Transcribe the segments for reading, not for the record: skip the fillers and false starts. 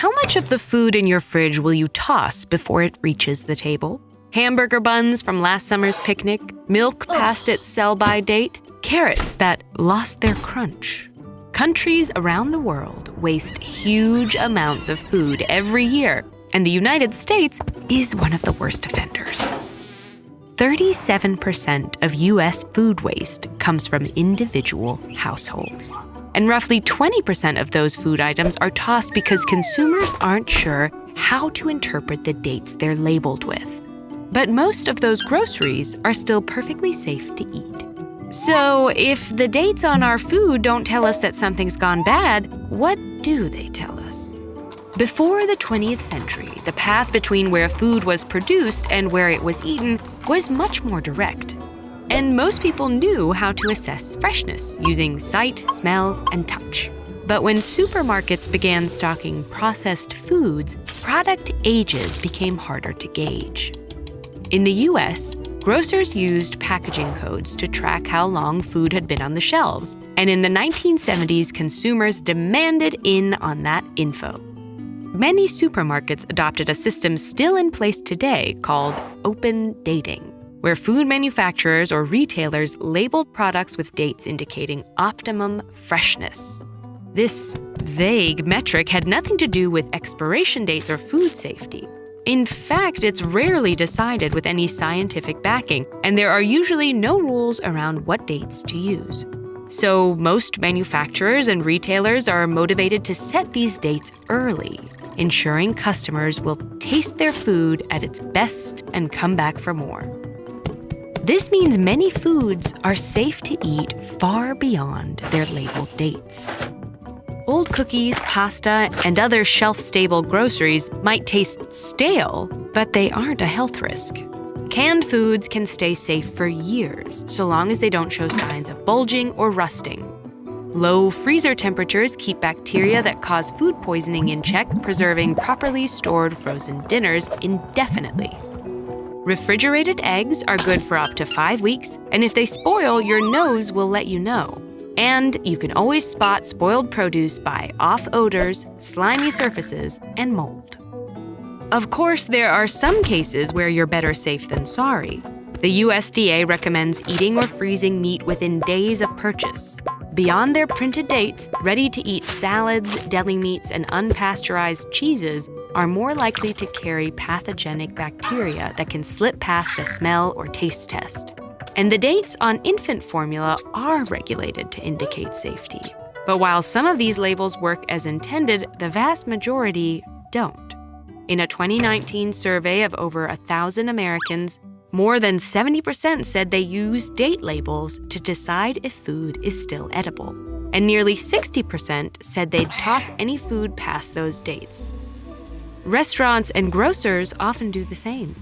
how much of the food in your fridge will you toss before it reaches the table? Hamburger buns from last summer's picnic, milk past its sell-by date, carrots that lost their crunch. Countries around the world waste huge amounts of food every year, and the United States is one of the worst offenders. 37% of U.S. food waste comes from individual households. And roughly 20% of those food items are tossed because consumers aren't sure how to interpret the dates they're labeled with. But most of those groceries are still perfectly safe to eat. So if the dates on our food don't tell us that something's gone bad, what do they tell us? Before the 20th century, the path between where food was produced and where it was eaten was much more direct. And most people knew how to assess freshness using sight, smell, and touch. But when supermarkets began stocking processed foods, product ages became harder to gauge. In the US, grocers used packaging codes to track how long food had been on the shelves, and in the 1970s, consumers demanded in on that info. Many supermarkets adopted a system still in place today called open dating, where food manufacturers or retailers labeled products with dates indicating optimum freshness. This vague metric had nothing to do with expiration dates or food safety. In fact, it's rarely decided with any scientific backing, and there are usually no rules around what dates to use. So most manufacturers and retailers are motivated to set these dates early, ensuring customers will taste their food at its best and come back for more. This means many foods are safe to eat far beyond their labeled dates. Old cookies, pasta, and other shelf-stable groceries might taste stale, but they aren't a health risk. Canned foods can stay safe for years, so long as they don't show signs of bulging or rusting. Low freezer temperatures keep bacteria that cause food poisoning in check, preserving properly stored frozen dinners indefinitely. Refrigerated eggs are good for up to 5 weeks, and if they spoil, your nose will let you know. And you can always spot spoiled produce by off odors, slimy surfaces, and mold. Of course, there are some cases where you're better safe than sorry. The USDA recommends eating or freezing meat within days of purchase. Beyond their printed dates, ready-to-eat salads, deli meats, and unpasteurized cheeses are more likely to carry pathogenic bacteria that can slip past a smell or taste test. And the dates on infant formula are regulated to indicate safety. But while some of these labels work as intended, the vast majority don't. In a 2019 survey of over 1,000 Americans, more than 70% said they use date labels to decide if food is still edible. And nearly 60% said they'd toss any food past those dates. Restaurants and grocers often do the same.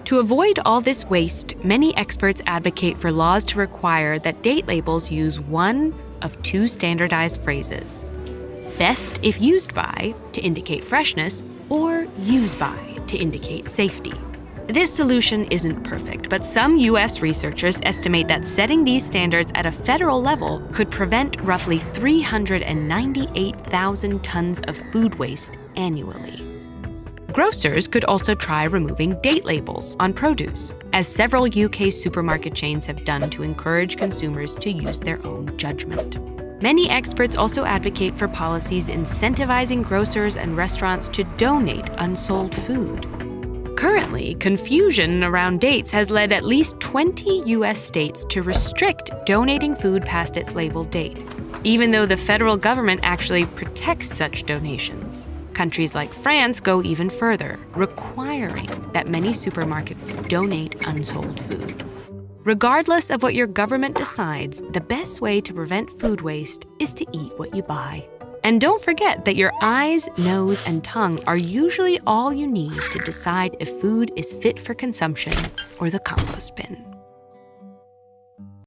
To avoid all this waste, many experts advocate for laws to require that date labels use one of two standardized phrases: best if used by, to indicate freshness, or use by, to indicate safety. This solution isn't perfect, but some U.S. researchers estimate that setting these standards at a federal level could prevent roughly 398,000 tons of food waste annually. Grocers could also try removing date labels on produce, as several UK supermarket chains have done to encourage consumers to use their own judgment. Many experts also advocate for policies incentivizing grocers and restaurants to donate unsold food. Currently, confusion around dates has led at least 20 U.S. states to restrict donating food past its labeled date, even though the federal government actually protects such donations. Countries like France go even further, requiring that many supermarkets donate unsold food. Regardless of what your government decides, the best way to prevent food waste is to eat what you buy. And don't forget that your eyes, nose, and tongue are usually all you need to decide if food is fit for consumption or the compost bin.